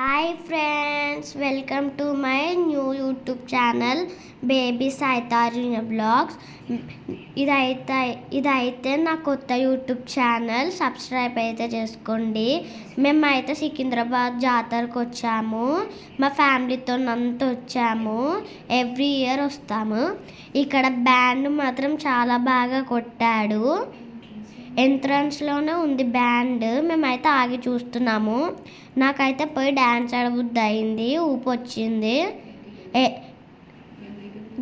Hi friends, welcome to my new YouTube channel Baby Saitarunya Vlogs. ఇదైతే నా కొత్త YouTube channel. Subscribe అయితే చేసుకోండి. మేమైతే సికింద్రాబాద్ జాతరకు వచ్చాము. మా ఫ్యామిలీతో అంతా వచ్చాము. ఎవ్రీ ఇయర్ వస్తాము. ఇక్కడ బ్యాండ్ మాత్రం చాలా బాగా కొట్టాడు. ఎంట్రన్స్లోనే ఉంది బ్యాండ్. మేమైతే ఆగి చూస్తున్నాము. నాకైతే పోయి డ్యాన్స్ ఆడబుద్ధి అయింది. ఊపు వచ్చింది.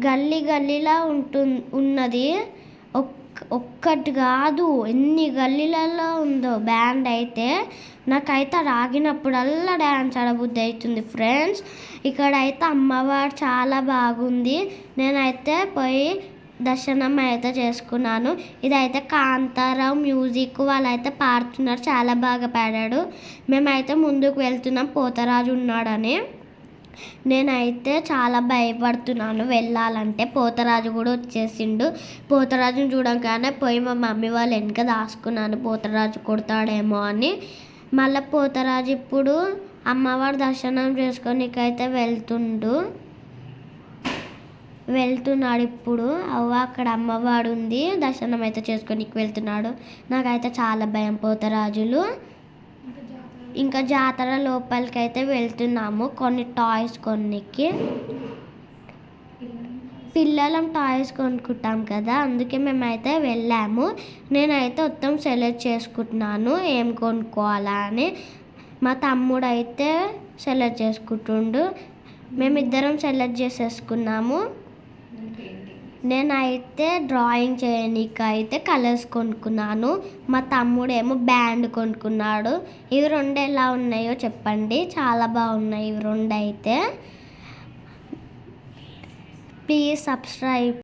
గల్లీ గల్లీలా ఉన్నది. ఒక్కటి కాదు, ఎన్ని గల్లీలలో ఉందో బ్యాండ్ అయితే. నాకైతే రాగినప్పుడల్లా డ్యాన్స్ ఆడబుద్ధి అవుతుంది ఫ్రెండ్స్. ఇక్కడైతే అమ్మవారు చాలా బాగుంది. నేనైతే పోయి దర్శనం అయితే చేసుకున్నాను. ఇదైతే కాంతారావు మ్యూజిక్ వాళ్ళైతే పాడుతున్నారు. చాలా బాగా పాడాడు. మేమైతే ముందుకు వెళ్తున్నాం, పోతరాజు ఉన్నాడని. నేనైతే చాలా భయపడుతున్నాను వెళ్ళాలంటే. పోతరాజు కూడా వచ్చేసిండు. పోతరాజుని చూడగానే పోయి మా మమ్మీ వాళ్ళ వెనక దాచుకున్నాను, పోతరాజు కొడతాడేమో అని. మళ్ళీ పోతరాజు ఇప్పుడు అమ్మవారు దర్శనం చేసుకోనికైతే వెళ్తున్నాడు. ఇప్పుడు అక్కడ అమ్మవాడు ఉంది, దర్శనం అయితే చేసుకోనికి వెళ్తున్నాడు. నాకైతే చాలా భయం పోతరాజులు. ఇంకా జాతర లోపలికి అయితే వెళ్తున్నాము కొన్ని టాయ్స్ కొన్నికి. పిల్లలం టాయ్స్ కొనుక్కుంటాం కదా, అందుకే మేమైతే వెళ్ళాము. నేనైతే మొత్తం సెలెక్ట్ చేసుకుంటున్నాను ఏం కొనుక్కోవాలా అని. మా తమ్ముడు అయితే సెలెక్ట్ చేసుకుంటుండు. మేమిద్దరం సెలెక్ట్ చేసేసుకున్నాము. నేనైతే డ్రాయింగ్ చేయడానికి అయితే కలర్స్ కొనుక్కున్నాను. మా తమ్ముడేమో బ్యాండ్ కొనుక్కున్నాడు. ఇవి రెండు ఎలా ఉన్నాయో చెప్పండి. చాలా బాగున్నాయి ఇవి రెండు అయితే. Please subscribe.